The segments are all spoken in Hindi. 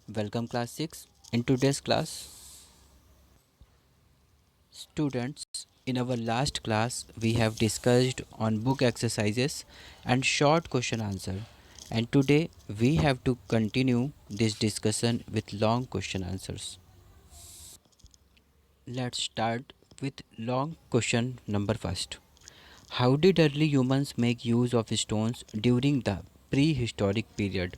Welcome class 6. In today's class, students, in our last class we have discussed on book exercises and short question answer. And today we have to continue this discussion with long question answers. Let's start with long question number first. How did early humans make use of stones during the prehistoric period?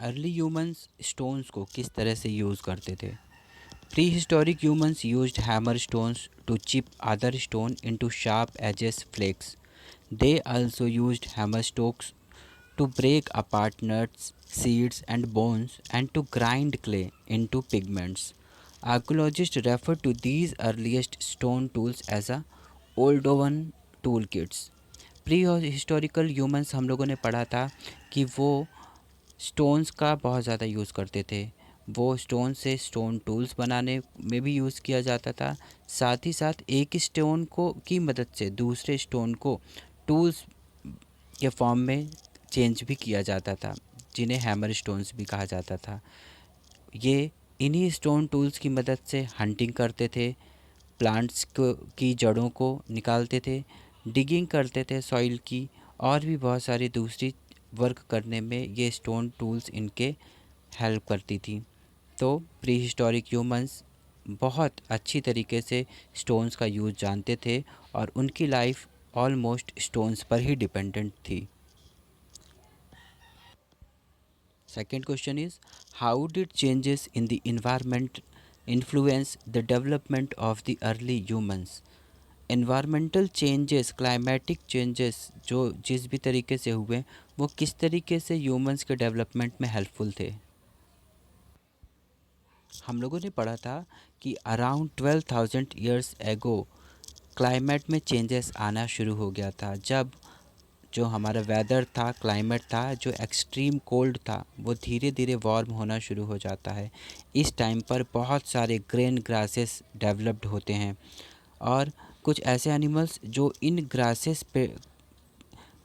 Early humans stones को किस तरह से यूज़ करते थे? Prehistoric humans used hammer stones to chip other stone into sharp edges flakes. They also used hammer stokes to break apart nuts, seeds and bones and to grind clay into pigments. Archaeologists refer to these earliest stone tools as a Oldowan toolkits. Pre historical humans हम लोगों ने पढ़ा था कि वो स्टोन्स का बहुत ज़्यादा यूज़ करते थे। वो स्टोन से स्टोन टूल्स बनाने में भी यूज़ किया जाता था। साथ ही साथ एक स्टोन को की मदद से दूसरे स्टोन को टूल्स के फॉर्म में चेंज भी किया जाता था, जिन्हें हैमर स्टोन्स भी कहा जाता था। ये इन्हीं स्टोन टूल्स की मदद से हंटिंग करते थे, प्लांट्स को की जड़ों को निकालते थे, डिगिंग करते थे सॉइल की, और भी बहुत सारी दूसरी वर्क करने में ये स्टोन टूल्स इनके हेल्प करती थी। तो प्री हिस्टोरिक ह्यूमंस बहुत अच्छी तरीके से स्टोन्स का यूज़ जानते थे और उनकी लाइफ ऑलमोस्ट स्टोन्स पर ही डिपेंडेंट थी। Second question is, how did changes in the environment influence the development of the early humans? Environmental changes, climatic changes जो जिस भी तरीके से हुए, वो किस तरीके से ह्यूमंस के डेवलपमेंट में हेल्पफुल थे? हम लोगों ने पढ़ा था कि अराउंड 12,000 ईयर्स एगो क्लाइमेट में चेंजेस आना शुरू हो गया था। जब जो हमारा वेदर था, क्लाइमेट था, जो एक्सट्रीम कोल्ड था, वो धीरे धीरे वार्म होना शुरू हो जाता है। इस टाइम पर बहुत सारे ग्रेन ग्रासेस डेवलप्ड होते हैं और कुछ ऐसे एनिमल्स जो इन ग्रासेस पे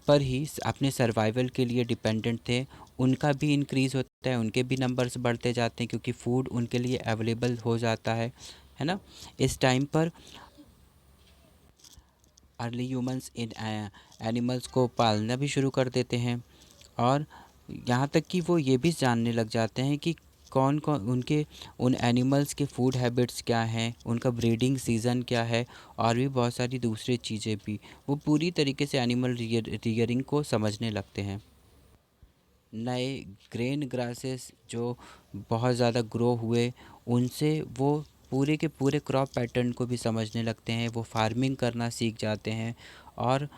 पर ही अपने सर्वाइवल के लिए डिपेंडेंट थे, उनका भी इंक्रीज़ होता है, उनके भी नंबर्स बढ़ते जाते हैं क्योंकि फूड उनके लिए अवेलेबल हो जाता है ना। इस टाइम पर अर्ली ह्यूमंस इन एनिमल्स को पालना भी शुरू कर देते हैं और यहाँ तक कि वो ये भी जानने लग जाते हैं कि कौन कौन उनके उन एनिमल्स के फूड हैबिट्स क्या हैं, उनका ब्रीडिंग सीज़न क्या है और भी बहुत सारी दूसरी चीज़ें भी। वो पूरी तरीके से एनिमल रियरिंग को समझने लगते हैं। नए ग्रेन ग्रासेस जो बहुत ज़्यादा ग्रो हुए, उनसे वो पूरे के पूरे क्रॉप पैटर्न को भी समझने लगते हैं। वो फार्मिंग करना सीख जाते हैं और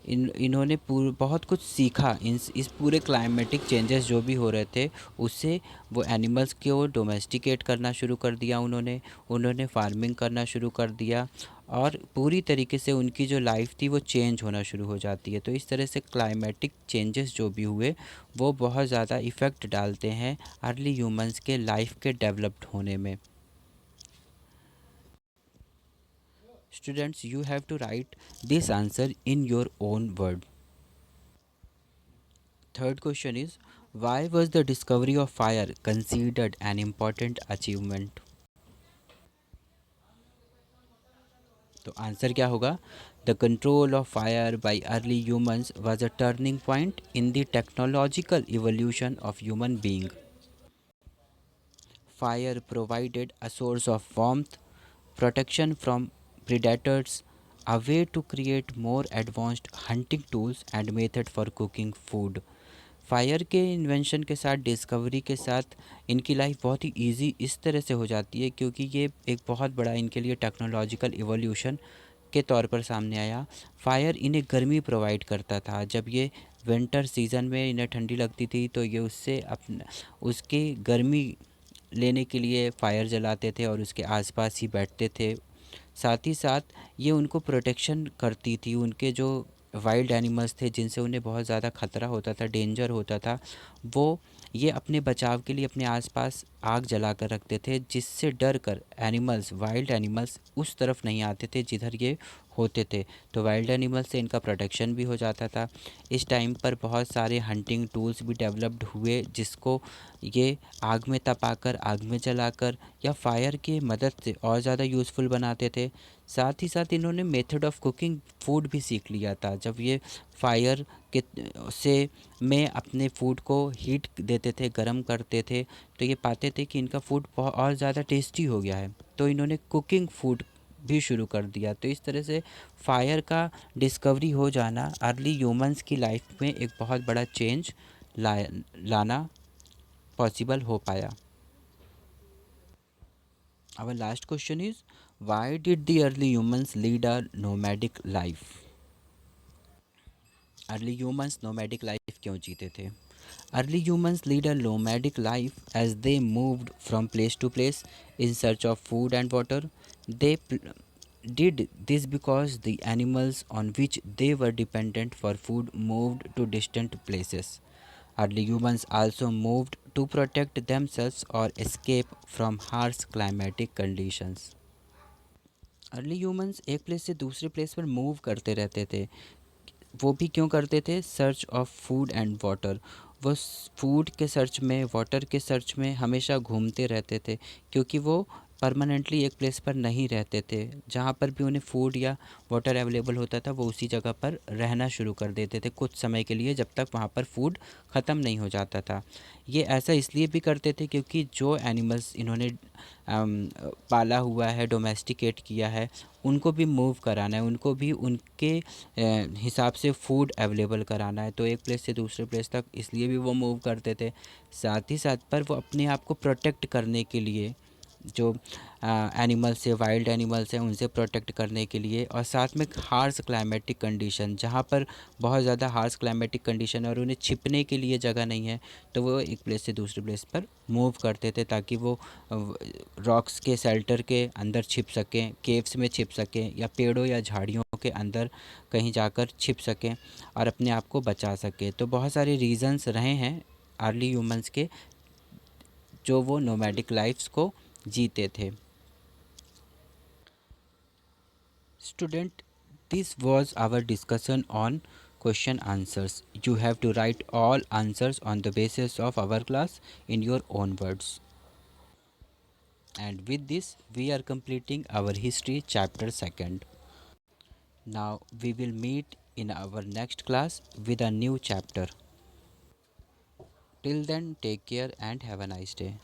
इन्होंने बहुत कुछ सीखा इस पूरे क्लाइमेटिक चेंजेस जो भी हो रहे थे उससे। वो एनिमल्स को डोमेस्टिकेट करना शुरू कर दिया उन्होंने उन्होंने फार्मिंग करना शुरू कर दिया और पूरी तरीके से उनकी जो लाइफ थी वो चेंज होना शुरू हो जाती है। तो इस तरह से क्लाइमेटिक चेंजेस जो भी हुए वो बहुत ज़्यादा इफ़ेक्ट डालते हैं अर्ली ह्यूमंस के लाइफ के डेवलप्ड होने में। Students, you have to write this answer in your own word. Third question is, why was the discovery of fire considered an important achievement? तो आंसर क्या होगा? The control of fire by early humans was a turning point in the technological evolution of human being. Fire provided a source of warmth, protection from predators, a way to create more advanced hunting tools and method for cooking food. Fire के इन्वेंशन के साथ, डिस्कवरी के साथ इनकी लाइफ बहुत ही इजी इस तरह से हो जाती है क्योंकि ये एक बहुत बड़ा इनके लिए टेक्नोलॉजिकल इवोल्यूशन के तौर पर सामने आया। फायर इन्हें गर्मी प्रोवाइड करता था। जब ये विंटर सीज़न में इन्हें ठंडी लगती थी तो ये उससे अपना उसकी गर्मी लेने के लिए फ़ायर जलाते थे और उसके आसपास ही बैठते थे। साथ ही साथ ये उनको प्रोटेक्शन करती थी। उनके जो वाइल्ड एनिमल्स थे जिनसे उन्हें बहुत ज़्यादा ख़तरा होता था, डेंजर होता था, वो ये अपने बचाव के लिए अपने आसपास आग जला कर रखते थे, जिससे डर कर एनिमल्स, वाइल्ड एनिमल्स उस तरफ नहीं आते थे जिधर ये होते थे। तो वाइल्ड एनिमल्स से इनका प्रोटेक्शन भी हो जाता था। इस टाइम पर बहुत सारे हंटिंग टूल्स भी डेवलप्ड हुए, जिसको ये आग में तपाकर, आग में जलाकर या फायर की मदद से और ज़्यादा यूज़फुल बनाते थे। साथ ही साथ इन्होंने मेथड ऑफ कुकिंग फूड भी सीख लिया था। जब ये फायर के से में अपने फूड को हीट देते थे, गरम करते थे, तो ये पाते थे कि इनका फूड बहुत और ज़्यादा टेस्टी हो गया है, तो इन्होंने कुकिंग फूड भी शुरू कर दिया। तो इस तरह से फायर का डिस्कवरी हो जाना अर्ली ह्यूमंस की लाइफ में एक बहुत बड़ा चेंज लाना पॉसिबल हो पाया। Our last question is, why did the early humans lead a nomadic life? Early humans nomadic life क्यों जीते थे? Early humans lead a nomadic life as they moved from place to place in search of food and water. They did this because the animals on which they were dependent for food moved to distant places. Early humans also moved to protect themselves or escape from harsh climatic conditions. Early humans एक प्लेस से दूसरे प्लेस पर मूव करते रहते थे। वो भी क्यों करते थे? Search of food and water. वो फूड के सर्च में, वाटर के सर्च में हमेशा घूमते रहते थे, क्योंकि वो परमानेंटली एक प्लेस पर नहीं रहते थे। जहाँ पर भी उन्हें फूड या वाटर अवेलेबल होता था, वो उसी जगह पर रहना शुरू कर देते थे कुछ समय के लिए, जब तक वहाँ पर फूड ख़त्म नहीं हो जाता था। ये ऐसा इसलिए भी करते थे क्योंकि जो एनिमल्स इन्होंने पाला हुआ है, डोमेस्टिकेट किया है, उनको भी मूव कराना है, उनको भी उनके हिसाब से फूड अवेलेबल कराना है। तो एक प्लेस से दूसरे प्लेस तक इसलिए भी वो मूव करते थे। साथ ही साथ पर वो अपने आप को प्रोटेक्ट करने के लिए, जो एनिमल्स है, वाइल्ड एनिमल्स हैं, उनसे प्रोटेक्ट करने के लिए, और साथ में हार्श क्लाइमेटिक कंडीशन, जहाँ पर बहुत ज़्यादा हार्श क्लाइमेटिक कंडीशन है और उन्हें छिपने के लिए जगह नहीं है, तो वो एक प्लेस से दूसरे प्लेस पर मूव करते थे, ताकि वो रॉक्स के शेल्टर के अंदर छिप सकें, केव्स में छिप सकें, या पेड़ों या झाड़ियों के अंदर कहीं जाकर छिप सकें और अपने आप को बचा सकें। तो बहुत सारे रीज़न्स रहे हैं अर्ली ह्यूमंस के, जो वो नोमैडिक लाइफ्स को जीते थे। Student, this was our discussion on question answers. You have to write all answers on the basis of our class in your own words. And with this, we are completing our history chapter 2nd. Now we will meet in our next class with a new chapter. Till then, take care and have a nice day.